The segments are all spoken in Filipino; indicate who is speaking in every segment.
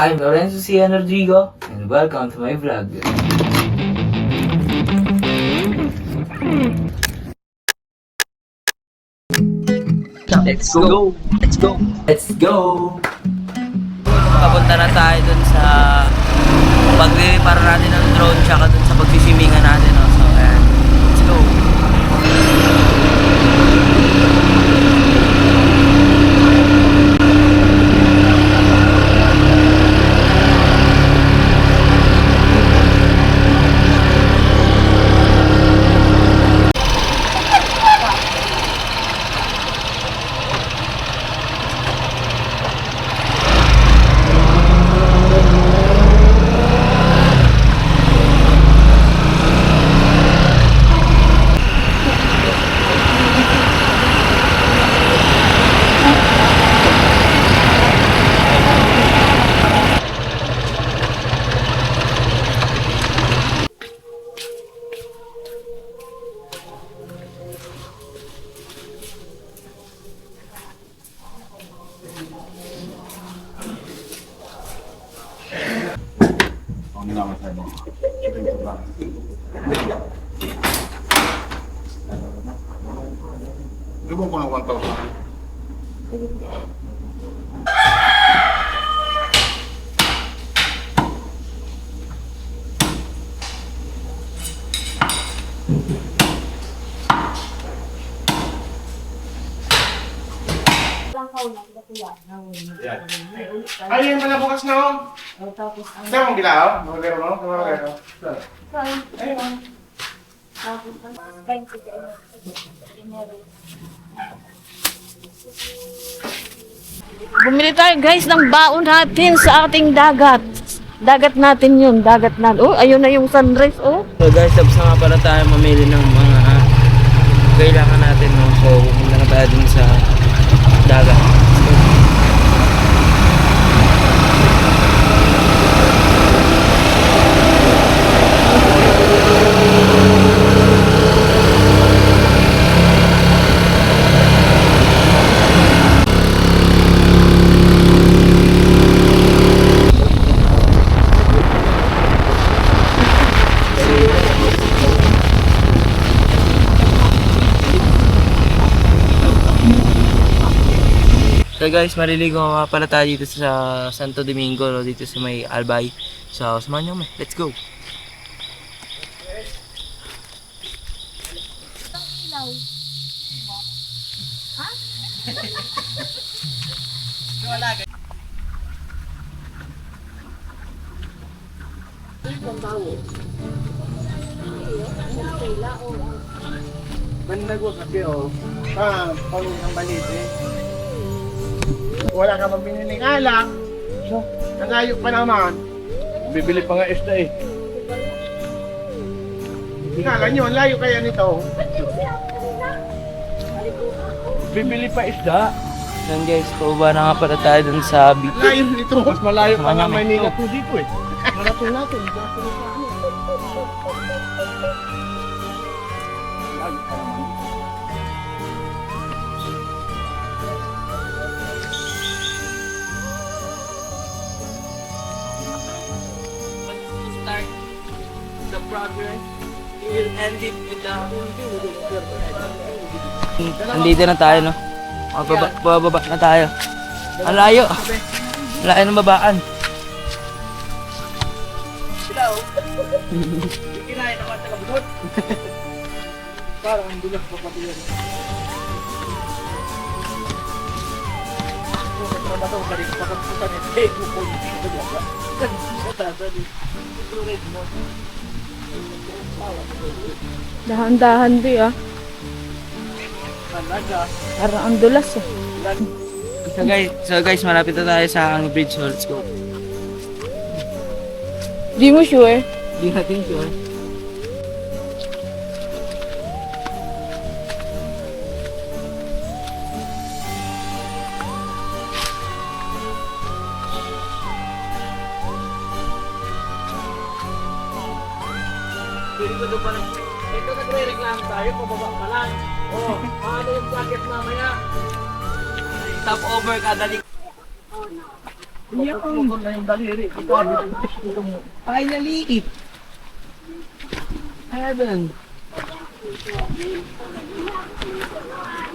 Speaker 1: I'm Lorenzo C. Rodrigo and welcome to my vlog. Let's go! Let's go! Let's go! Papunta na tayo dun sa pag-repara natin ng drone tsaka dun sa pagsisimingan natin. No? So, ayan. Let's go!
Speaker 2: Lubong ko ng 1,000. Ay, yung pala bukas na oh. Saan mong gilao? Magulero mo? Magulero. Ayun.
Speaker 3: Bumili tayo guys ng baon natin sa ating dagat. Dagat natin yun, dagat natin. Oh, ayun na yung sunrise, oh.
Speaker 1: So guys, tapos na nga pala tayo mamili ng mga kailangan natin. No? So, pumunta na tayo dun sa dagat. So guys, maliligo nga pala tayo dito sa Santo Domingo, no? Dito sa may Albay. So, samahan nyo kami. Let's go!
Speaker 2: Bandag ko sabi oh. Pangin ng balit eh. Wala ka pang biniling alak. So, nalayo pa naman. Bibili pa nga isda eh. Kala nyo, ang layo kaya nito. Bibili pa isda.
Speaker 1: So guys, pababa na nga pala tayo dun sa beach.
Speaker 2: Layo nito. Mas malayo pa nga
Speaker 1: Manang
Speaker 2: Maynila
Speaker 1: ito.
Speaker 2: po dito eh. Marating natin.
Speaker 1: Start the progress. We'll end it with the... Nandito na tayo, no? Bababa na tayo. Ang layo. Ang layo ng babaan.
Speaker 2: Sila oh. Kinain naman sa kabunod. Parang ang dulas pa pati yan. Trabaho ka rin, pagkakutan ni Tego po yung pinagawa. Sa tasa din. Ituloy mo.
Speaker 3: Dahan-dahan di, ah.
Speaker 2: Talaga.
Speaker 3: Parang ang dulas, ah.
Speaker 1: So guys, malapit na tayo sa Hangi Bridge. So let's go.
Speaker 3: Di mo sure?
Speaker 1: Di natin sure.
Speaker 2: Pili ko doon pa lang. Ito nagre-reklamo tayo, pababa ka lang. Oo, paano yung jacket mamaya?
Speaker 1: Top over kada lik. Finally! Heaven!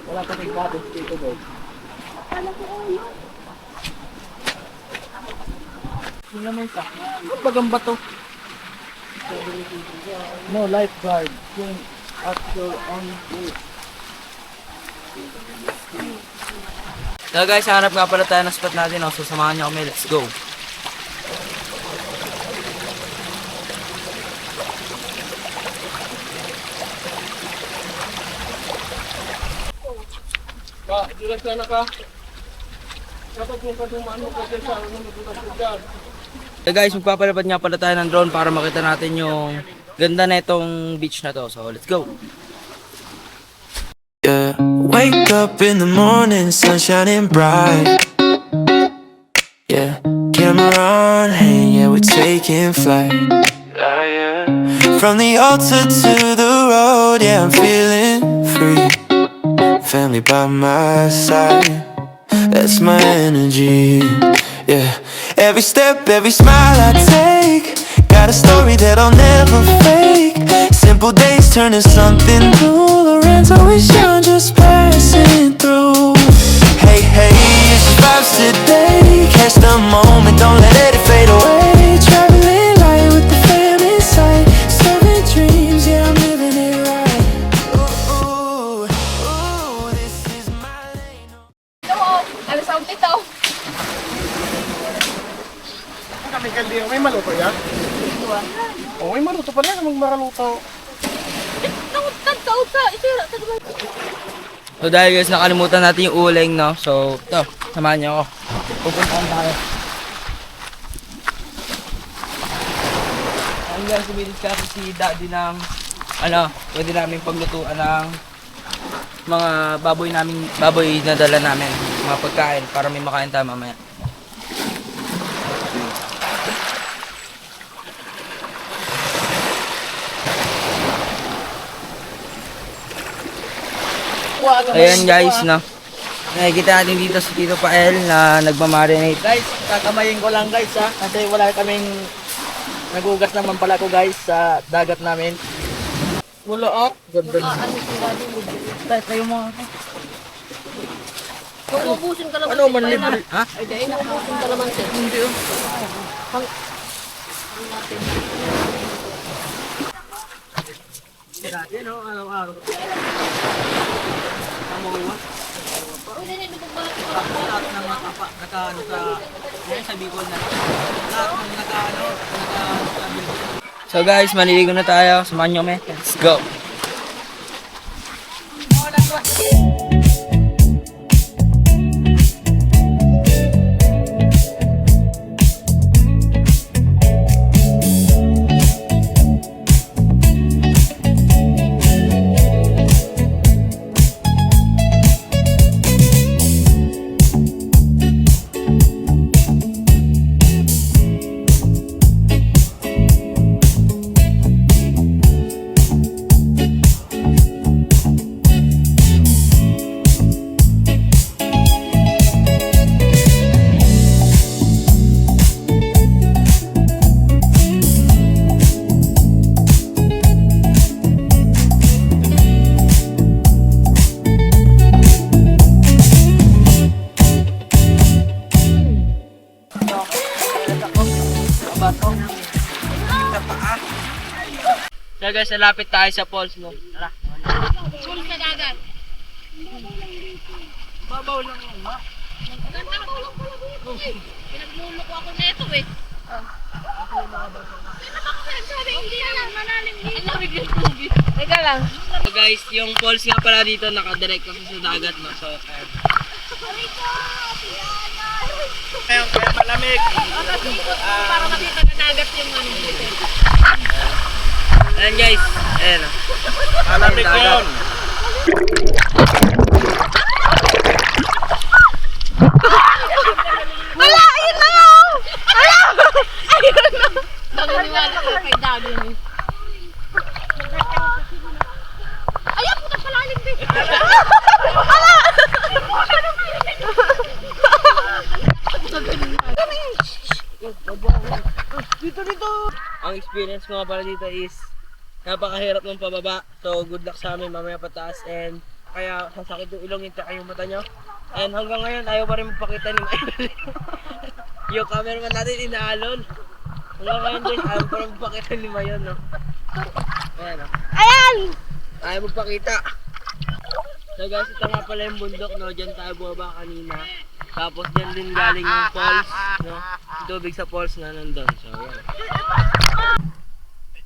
Speaker 1: Wala pa kay Gabi dito, guys. Ano naman ka? Ano bagang bato? No lifeguard. Swim at your own pace. So guys, hanap nga pala tayo ng spot natin. So samahan niyo kami. Let's go! So guys, magpapalapad nga pala tayo ng drone para makita natin yung ganda na itong beach na to. So let's go!
Speaker 4: Yeah, wake up in the morning, sun shining bright. Yeah, camera on hand, yeah, we're taking flight. From the altar to the road, yeah, I'm feeling free. Family by my side, that's my energy. Yeah, every step, every smile I take, got a story that I'll never fake. Simple days turn to something new. Loren's always young, just passing through. Hey, hey, it's just vibes today. Catch the moment, don't let it fade away. Traveling light with the fam inside. Serving dreams, yeah, I'm living it right. Ooh, ooh, ooh, this is my lane.
Speaker 3: Ano sa ito?
Speaker 2: Kami kaldi, may maluto yan? Oh, may maluto pala, magmaraluto.
Speaker 1: So dahil guys, nakalimutan natin yung uling, no? So, ito, samahan niyo ako. Pupuntahan tayo. Ayun guys, sumidiscuss si daddy ng, pwede namin paglutuan ng mga baboy na dala namin. Mga pagkain, para may makain tayo mamaya. Ayan guys, no? Nakikita natin dito si Tito Pael na nagmamarinate.
Speaker 5: Guys, kakamayin ko lang guys ha, kasi wala kaming nagugas naman pala ko guys sa dagat namin. Wala up. Ganda na. Guys, kayo mga
Speaker 3: Kung ubusin ka lang.
Speaker 5: ano man libre? Ha?
Speaker 3: Ay, dahil ubusin ka naman sir.
Speaker 5: Hindi oh. Dati no, araw-araw. Kamuha. Lahat ng nakapa, naka-ano sa Bicol na. Lahat ng naka-ano,
Speaker 1: So guys, maliligo na tayo. Samahan niyo kami. Let's go! So guys, nalapit tayo sa falls, no? Tara.
Speaker 3: Sul sa dagat.
Speaker 5: babaw lang yun, ha?
Speaker 3: Ganda ko lang pala dito eh. Pinagluloko ako neto eh. Ano ba ako sinasabi? Hindi naman malalim dito. Ang lamig yung tubig. Teka lang.
Speaker 1: So guys, yung falls nga pala dito nakadirect kasi sa dagat, no? So,
Speaker 5: Ngayon, kaya malamig.
Speaker 3: Para makita na dagat yung ano dito.
Speaker 1: ayan guys, ayan.
Speaker 5: Malamig yun.
Speaker 3: Wala! Ayun na nga! Wala! Ayun na! Nanganiwala ko kay Daddy ni. Ayan! Puta palalim din! Wala!
Speaker 5: Dito! Ang experience ko nga pala dito is napakahirap ng pababa. So, good luck sa amin mamaya pataas. And kaya sasakit yung ilong yung yung mata nyo. And hanggang ngayon, ayaw pa rin magpakita ni Maybelline. Yung cameraman natin inaalon. Hanggang ngayon guys, ayaw pa rin magpakita ni Mayon, no? Ayan, no?
Speaker 3: Ayan!
Speaker 5: Ayaw magpakita. So guys, ito nga pala yung bundok, no? Diyan tayo bumaba kanina. Tapos dyan din galing yung falls, no? Tubig sa falls na nandun. So, ayan.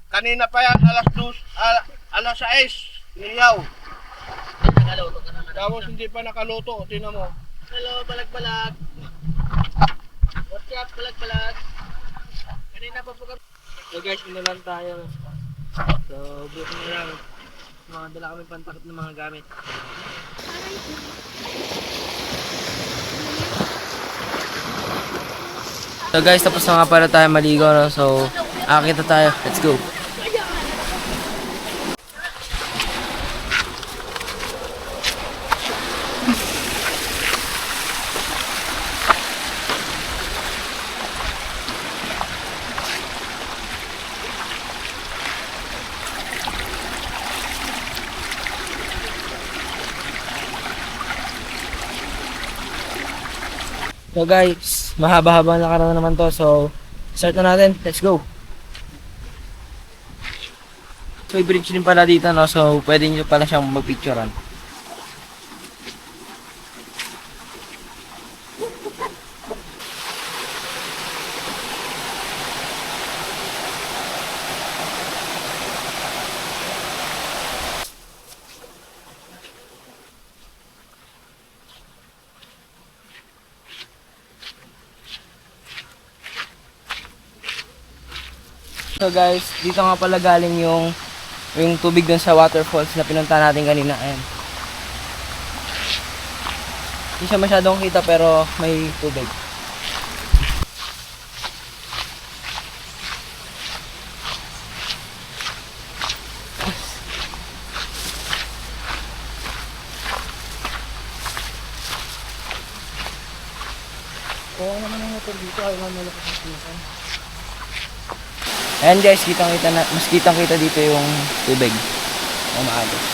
Speaker 2: Kanina pa yan, alas 6, iniyaw.
Speaker 5: Nakaluto ka naman.
Speaker 2: Tapos hindi pa nakaluto, tingnan mo.
Speaker 5: Hello, balag-balag. What's up, balag-balag? Kanina pa po kami. So guys, pinalan tayo. So, buti na lang. Mga dala kami pantakot ng mga gamit.
Speaker 1: So guys, tapos na nga pala tayo maligo, no? So, akit na tayo. Let's go. So guys, mahaba-haba na karoon naman to. So, start na natin. Let's go. So, may bridge din pala dito, no? So, pwede nyo pala siyang magpicturean. So guys, dito nga pala galing yung tubig dun sa waterfalls na pinunta natin kanina. Ayan. Hindi siya masyadong kita pero may tubig. Oo naman ang motor dito, ayaw naman malapit sa sinasan. Ayan guys, mas kitang-kita dito yung tubig. Ang maagos.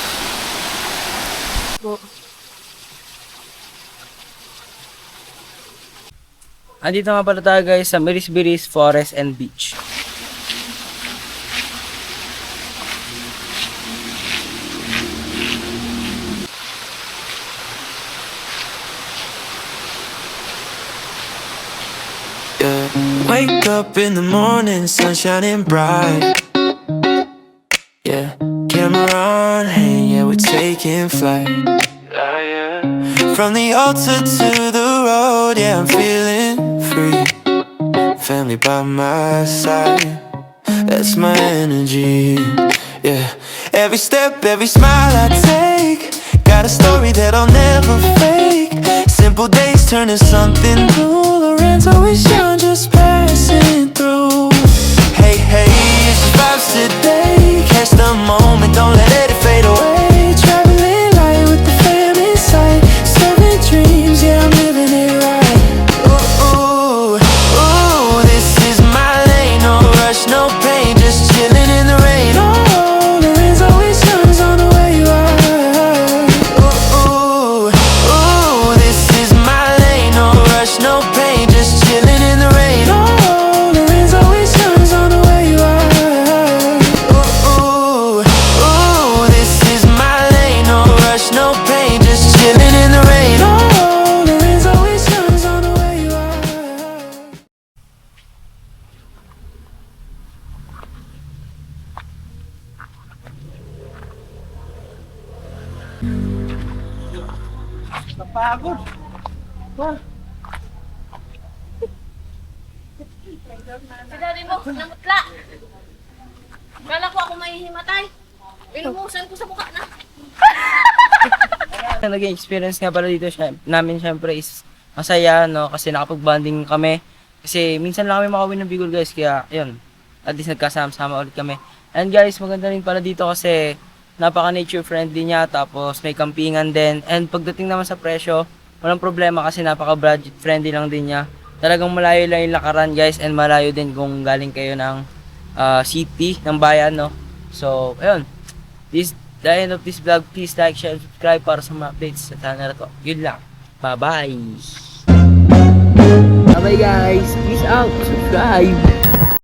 Speaker 1: Andito nga pala tayo guys sa Mirisbiris Forest and Beach.
Speaker 4: Yeah. Wake up in the morning, sun shining bright. Yeah, camera on hand, yeah, we're taking flight. From the altar to the road, yeah, I'm feeling free. Family by my side, that's my energy. Yeah, every step, every smile I take, got a story that I'll never fake. Simple days turn to something new. Lorenzo is young, just passing through. Hey, hey, it's just vibes today. Catch the moment, don't let it fade away. Traveling light with the fam in sight. Serving dreams, yeah, I'm living it right. Ooh, ooh, ooh, this is my lane. No rush, no pain, just chilling in the rain. Oh, Lorenzo is young, is on the way right. Ooh, ooh, ooh, this is my lane. No rush, no pain, just chilling in the rain. Oh, Lorenzo is young, is on the way right. Ooh, ooh, ooh, this is my lane. No rush, no pain, just chilling in the rain. Oh, Lorenzo is young, is on the way right.
Speaker 5: Napagod.
Speaker 3: Si daddy mo, namutla. Kala ko ako mahihimatay. Inumusan ko sa mukha na.
Speaker 1: Ang naging experience nga pala dito namin syempre is masaya, no? Kasi nakapag-bonding kami. Kasi minsan lang kami makauwi ng Bicol guys, kaya yun. At least nagkasama-sama ulit kami. And guys, maganda rin pala dito kasi napaka-nature friendly niya, tapos may campingan din. And pagdating naman sa presyo, walang problema kasi napaka-budget friendly lang din niya. talagang malayo lang yung lakaran guys, and malayo din kung galing kayo ng city, ng bayan, no? So, ayun. This the end of this vlog. Please like, share, and subscribe para sa mga updates sa channel na to. Yun lang. Bye-bye! Bye-bye guys! Peace out! Subscribe!